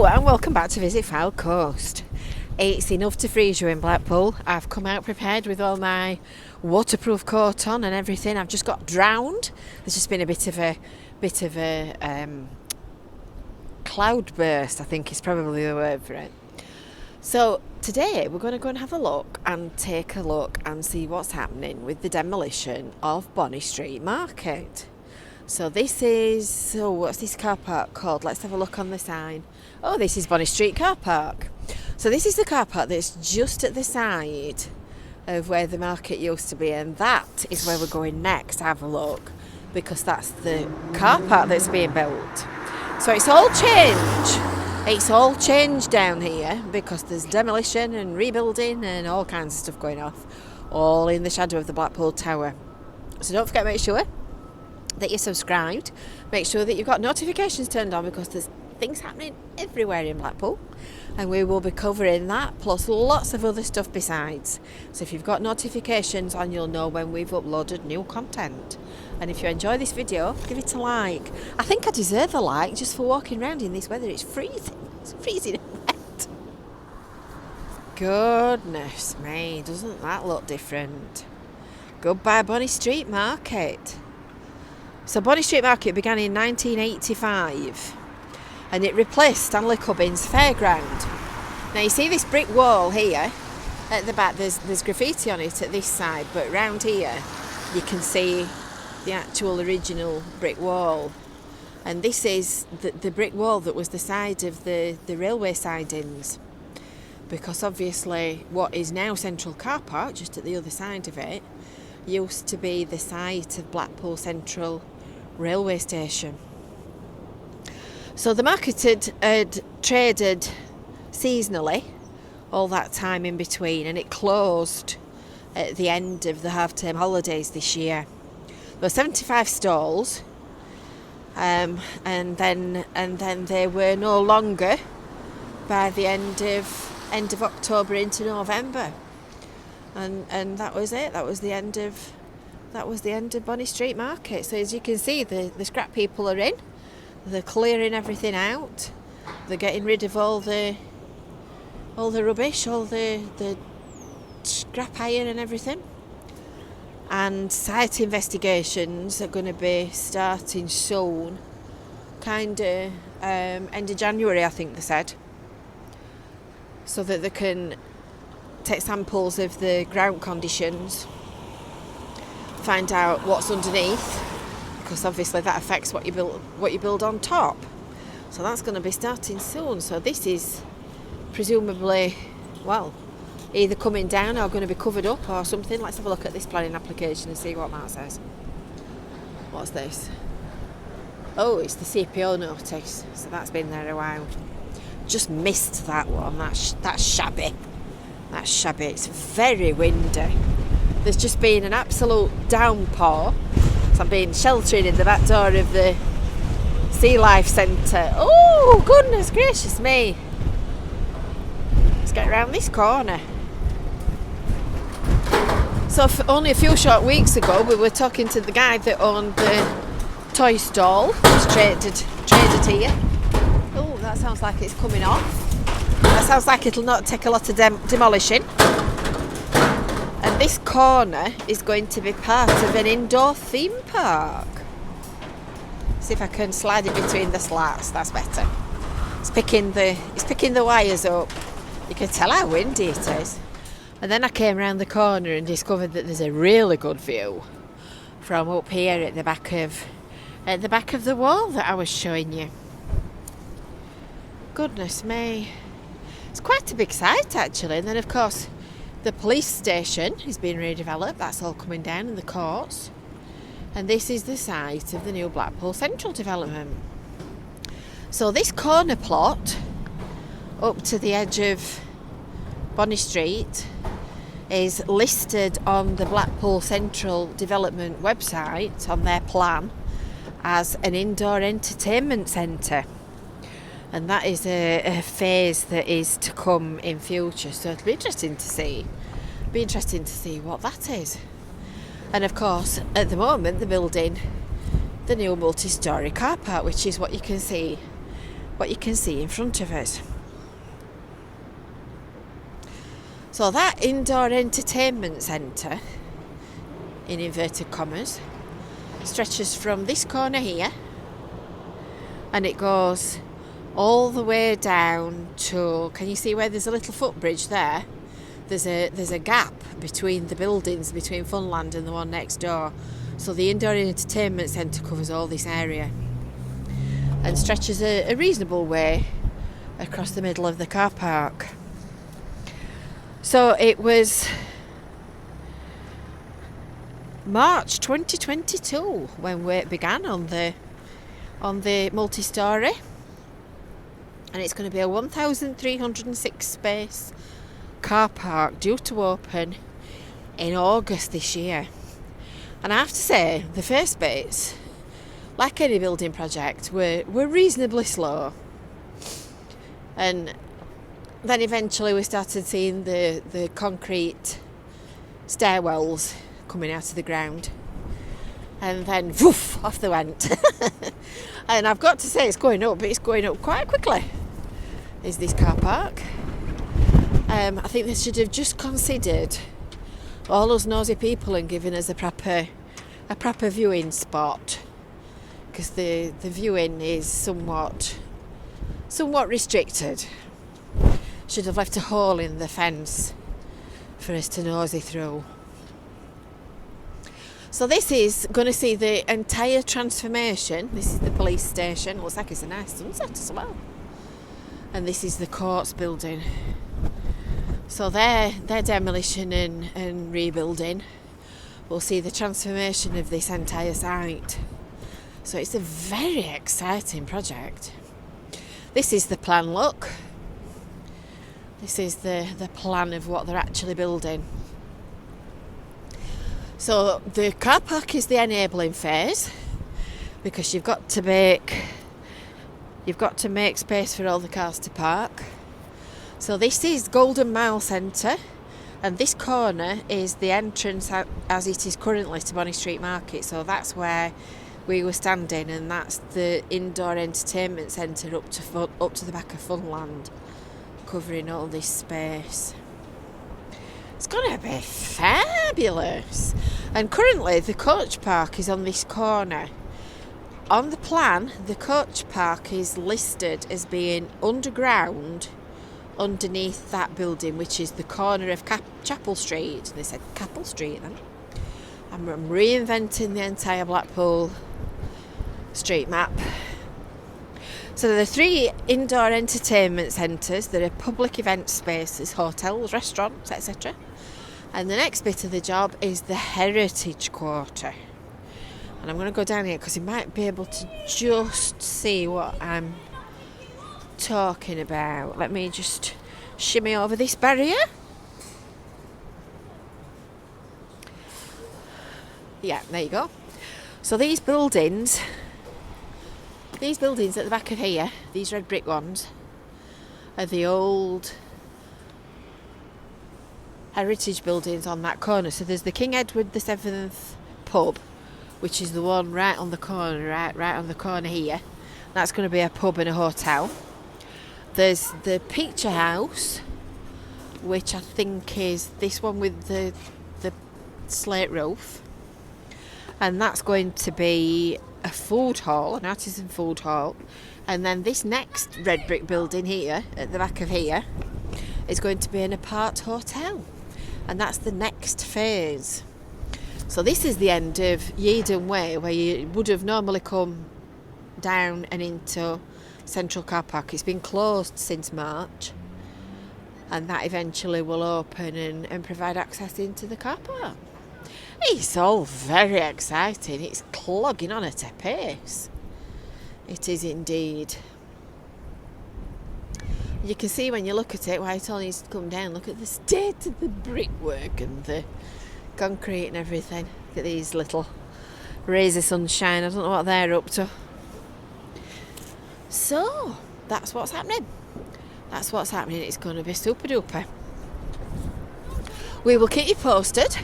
Hello and welcome back to Visit Fylde Coast. It's enough to freeze you in Blackpool. I've come out prepared with all my waterproof coat on and everything. I've just got drowned. There's just been a bit of a cloud burst, I think is probably the word for it. So today we're going to go and have a look and take a look and see what's happening with the demolition of Bonny St Market. So this is, what's this car park called? Let's have a look on the sign. Oh, this is Bonny Street Car Park. So this is the car park that's just at the side of where the market used to be, and that is where we're going next to have a look, because that's the car park that's being built. So it's all change. It's all changed down here because there's demolition and rebuilding and all kinds of stuff going off, all in the shadow of the Blackpool Tower. So don't forget, make sure that you're subscribed, make sure that you've got notifications turned on, because there's things happening everywhere in Blackpool and we will be covering that plus lots of other stuff besides. So if you've got notifications on, you'll know when we've uploaded new content. And if you enjoy this video, give it a like. I think I deserve a like just for walking around in this weather. It's freezing and wet. Goodness me, doesn't that look different? Goodbye Bonny St Market. So Bonny St Market began in 1985 and it replaced Stanley Cubbins Fairground. Now you see this brick wall here at the back, there's graffiti on it at this side, but round here you can see the actual original brick wall. And this is the brick wall that was the side of the railway sidings, because obviously what is now Central Car Park, just at the other side of it, used to be the site of Blackpool Central Railway Station. So the market had traded seasonally all that time in between, and it closed at the end of the half-term holidays this year. There were 75 stalls, and then they were no longer by the end of October into November. And that was it. That was the end of Bonny St Market. So as you can see, the scrap people are in. They're clearing everything out. They're getting rid of all the rubbish, all the scrap iron and everything. And site investigations are going to be starting soon. End of January, I think they said. So that they can take samples of the ground conditions, find out what's underneath, because obviously that affects what you build on top. So that's going to be starting soon. So this is presumably, well, either coming down or going to be covered up or something. Let's have a look at this planning application and see what that says. What's this? Oh, it's the CPO notice. So that's been there a while. Just missed that one. That's shabby. That's shabby. It's very windy. There's just been an absolute downpour. So I've been sheltering in the back door of the Sea Life Centre. Oh, goodness gracious me. Let's get around this corner. So only a few short weeks ago, we were talking to the guy that owned the toy stall, which traded here. Oh, that sounds like it's coming off. That sounds like it'll not take a lot of demolishing. And this corner is going to be part of an indoor theme park. See if I can slide it between the slats. That's better. It's picking the wires up. You can tell how windy it is. And then I came around the corner and discovered that there's a really good view from up here at the back of the wall that I was showing you. Goodness me. It's quite a big site actually. And then of course the police station is being redeveloped. That's all coming down in the courts. And this is the site of the new Blackpool Central development. So this corner plot up to the edge of Bonny Street is listed on the Blackpool Central Development website on their plan as an indoor entertainment centre. And that is a phase that is to come in future. So it'll be interesting to see. What that is. And of course, at the moment, they're building the new multi-storey car park, which is what you can see what you can see in front of us. So that indoor entertainment centre, in inverted commas, stretches from this corner here, and it goes all the way down to, can you see where there's a little footbridge there? There's a gap between the buildings, between Funland and the one next door. So the indoor entertainment centre covers all this area and stretches a reasonable way across the middle of the car park. So it was March 2022 when work began on the multi-storey, and it's going to be a 1,306 space car park due to open in August this year. And I have to say, the first bits, like any building project, were reasonably slow, and then eventually we started seeing the concrete stairwells coming out of the ground, and then woof, off they went. And I've got to say, it's going up, but it's going up quite quickly, is this car park. I think they should have just considered all us nosy people and given us a proper viewing spot, because the viewing is somewhat restricted. Should have left a hole in the fence for us to nosy through. So this is going to see the entire transformation. This is the police station. Looks like it's a nice sunset as well. And this is the courts building. So their demolition and rebuilding will see the transformation of this entire site. So it's a very exciting project. This is the plan look. This is the plan of what they're actually building. So the car park is the enabling phase, because you've got to make space for all the cars to park. So this is Golden Mile Centre, and this corner is the entrance as it is currently to Bonny St Market. So that's where we were standing, and that's the indoor entertainment centre up to the back of Funland, covering all this space. It's going to be fabulous. And currently the coach park is on this corner. On the plan, the coach park is listed as being underground underneath that building, which is the corner of Chapel Street. They said Capel Street then. I'm reinventing the entire Blackpool street map. So there are 3 indoor entertainment centres. There are public event spaces, hotels, restaurants, etc. And the next bit of the job is the heritage quarter. And I'm going to go down here because you might be able to just see what I'm talking about. Let me just shimmy over this barrier. Yeah, there you go. So these buildings at the back of here, these red brick ones, are the old heritage buildings on that corner. So there's the King Edward VII pub, which is the one right on the corner, right on the corner here. That's going to be a pub and a hotel. There's the Picture House, which I think is this one with the slate roof, and that's going to be a food hall, an artisan food hall. And then this next red brick building here at the back of here is going to be an apart hotel, and that's the next phase. So this is the end of Yeadon Way, where you would have normally come down and into Central Car Park. It's been closed since March, and that eventually will open and provide access into the car park. It's all very exciting. It's clogging on at a pace. It is indeed. You can see when you look at it why it all needs to come down. Look at the state of the brickwork and the concrete and everything. Look at these little rays of sunshine. I don't know what they're up to. So that's what's happening. That's what's happening. It's going to be super duper. We will keep you posted.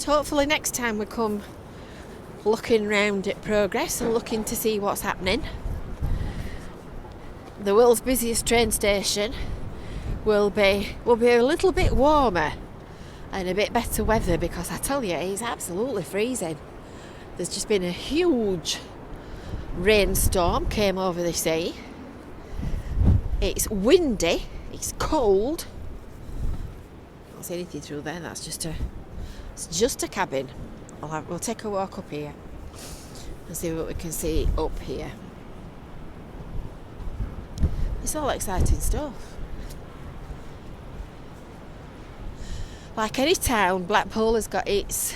Hopefully next time we come looking round at progress and looking to see what's happening. the world's busiest train station will be a little bit warmer and a bit better weather, because I tell you, it's absolutely freezing. There's just been a huge rainstorm came over the sea. It's windy, it's cold. I don't see anything through there. It's just a cabin. We'll take a walk up here and see what we can see up here. It's all exciting stuff. Like any town, Blackpool has got its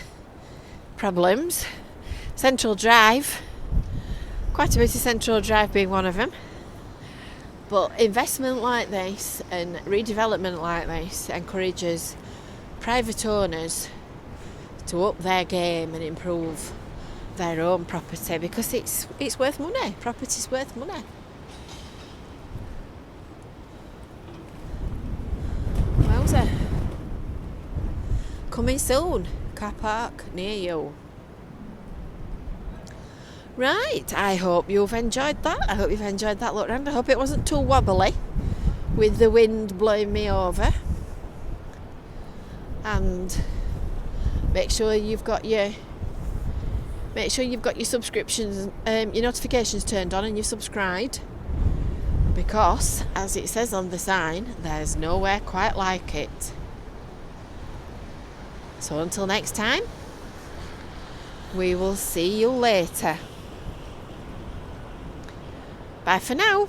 problems. Central Drive, quite a bit of Central Drive being one of them. But investment like this and redevelopment like this encourages private owners to up their game and improve their own property, because it's worth money. Property's worth money. Wowza. Coming soon. Car park near you. Right, I hope you've enjoyed that. I hope you've enjoyed that look round. I hope it wasn't too wobbly with the wind blowing me over. And make sure you've got your subscriptions, your notifications turned on, and you've subscribed, because as it says on the sign, there's nowhere quite like it. So until next time, we will see you later. Bye for now.